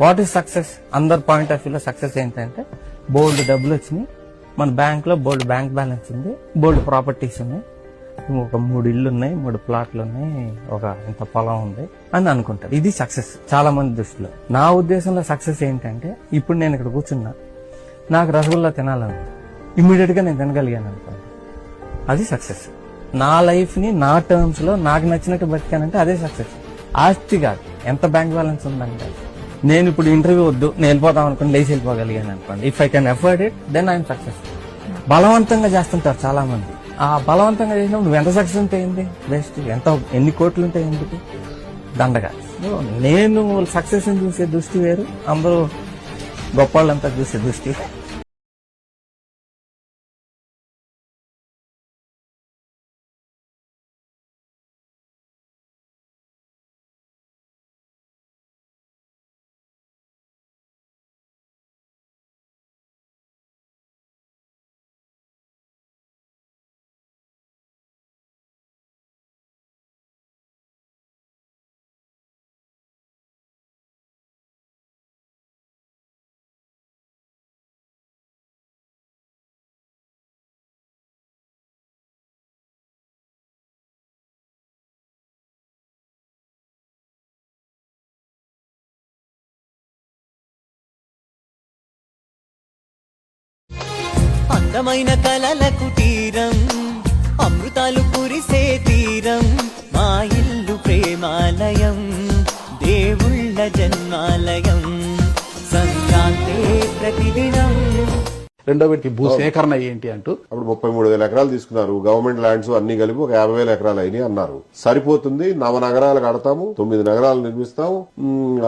What is success? అందరి point of వ్యూలో success ఏంటంటే బోల్డ్ డబ్బులు వచ్చినాయి, మన బ్యాంక్ లో బోల్డ్ బ్యాంక్ బ్యాలెన్స్ ఉంది, బోల్డ్ ప్రాపర్టీస్ ఉన్నాయి, ఒక 3 ఇళ్ళు ఉన్నాయి, 3 ప్లాట్లు ఉన్నాయి, ఒక ఇంత పొలం ఉంది అని అనుకుంటారు. ఇది సక్సెస్ చాలా మంది దృష్టిలో. నా ఉద్దేశంలో సక్సెస్ ఏంటంటే ఇప్పుడు నేను ఇక్కడ కూర్చున్నా, నాకు రసగుల్లా తినాలని ఇమ్మీడియట్ గా నేను తినగలిగాను అనుకోండి, అది సక్సెస్. నా లైఫ్ ని నా టర్మ్స్ లో నాకు నచ్చినట్టు బతికానంటే అదే సక్సెస్. ఆస్తి కాదు, ఎంత బ్యాంక్ బ్యాలెన్స్ ఉందని కాదు. నేను ఇప్పుడు ఇంటర్వ్యూ వద్దు, నేను వెళ్ళిపోతాం అనుకోండి, లేచి వెళ్ళిపోగలిగాను అనుకోండి, if I can afford it then I'm success. బలవంతంగా చేస్తుంటారు చాలా మంది. ఆ బలవంతంగా చేసినప్పుడు నువ్వు ఎంత సక్సెస్ ఉంటే ఏంటి, వేస్ట్. ఎన్ని కోట్లు ఉంటాయి ఎందుకు, దండగా. నేను సక్సెస్ చూసే దృష్టి వేరు, అందరూ గొప్ప వాళ్ళంతా చూసే దృష్టి. అందమైన కలలకు తీరం, అమృతాలు కురిసే తీరం, మా ఇల్లు ప్రేమాలయం, దేవుళ్ళ జన్మాలయం, సంక్రాంతి ప్రతిదినం. రెండో వీటికి భూ సేకరణ ఏంటి అంటూ అప్పుడు 33,000 ఎకరాలు తీసుకున్నారు. గవర్నమెంట్ ల్యాండ్స్ అన్ని కలిపి ఒక 50,000 ఎకరాలు అయినాయి అన్నారు. సరిపోతుంది, 9 నగరాలు కడతాము, 9 నగరాలు నిర్మిస్తాము,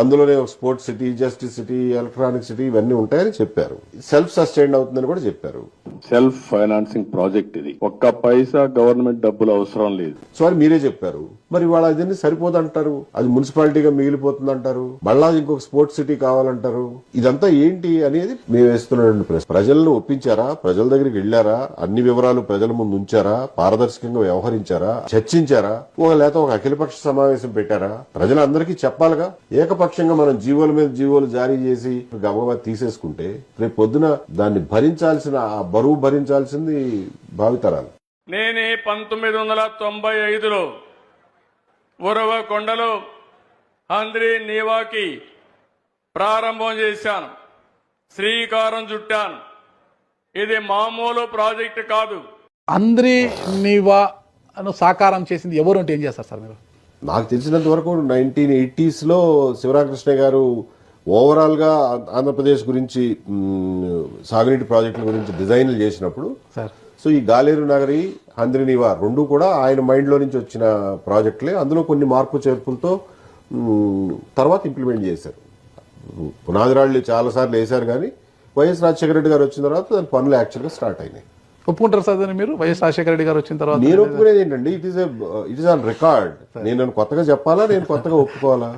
అందులోనే ఒక sports city, justice city, electronic city ఇవన్నీ ఉంటాయని చెప్పారు. సెల్ఫ్ సస్టైన్ అవుతుందని కూడా చెప్పారు. సెల్ఫ్ ఫైనాన్సింగ్ ప్రాజెక్ట్ ఇది. ఒక్క పైసా గవర్నమెంట్ డబ్బులు అవసరం లేదు. సో అని మీరే చెప్పారు. మరి వాళ్ళ అదన్నీ సరిపోదంటారు, అది మున్సిపాలిటీగా మిగిలిపోతుంది అంటారు, మళ్ళా ఇంకొక స్పోర్ట్స్ సిటీ కావాలంటారు. ఇదంతా ఏంటి అనేది మేము వేస్తున్నటువంటి ప్రశ్న. ప్రజలను ఒప్పించారా? ప్రజల దగ్గరికి వెళ్లారా? అన్ని వివరాలు ప్రజల ముందు ఉంచారా? పారదర్శకంగా వ్యవహరించారా? చర్చించారా? లేకపోతే ఒక అఖిలపక్ష సమావేశం పెట్టారా? ప్రజలందరికీ చెప్పాలిగా. ఏకపక్షంగా మనం జీవోల మీద జీవోలు జారీ చేసి గబగబా తీసేసుకుంటే రేపు పొద్దున దాన్ని భరించాల్సిన, ఆ బరువు భరించాల్సింది భావితరాలు. నేనే 1995లో ఉరవకొండలో హంద్రీ నీవాకి ప్రారంభం చేశాను, శ్రీకారం చుట్టాను. ఇది మామూలు ప్రాజెక్టు కాదు. అంద్రీ నీవా సాకారం చేసింది ఎవరు అంటే ఏం చేస్తారు సార్ మీరు? నాకు తెలిసినంత వరకు 1980s లో శివరామకృష్ణ గారు ఓవరాల్ గా ఆంధ్రప్రదేశ్ గురించి సాగునీటి ప్రాజెక్టుల గురించి డిజైన్లు చేసినప్పుడు సో ఈ గాలేరు నగరి, హంద్రీనీవా రెండు కూడా ఆయన మైండ్ లో నుంచి వచ్చిన ప్రాజెక్టులే. అందులో కొన్ని మార్పు చేర్పులతో తర్వాత ఇంప్లిమెంట్ చేశారు. పునాదిరాళ్లు చాలా సార్లు వేశారు, కానీ వైఎస్ రాజశేఖర రెడ్డి గారు వచ్చిన తర్వాత దాని పనులు యాక్చువల్ గా స్టార్ట్ అయినాయి. ఒప్పుకుంటారు సార్ మీరు? వైఎస్ రాజశేఖర రెడ్డి గారు వచ్చిన తర్వాత నేను ఒప్పుకునేది ఏంటండి, ఇట్ ఈస్ ఆన్ రికార్డ్. నేను కొత్తగా చెప్పాలా, నేను కొత్తగా ఒప్పుకోవాలా?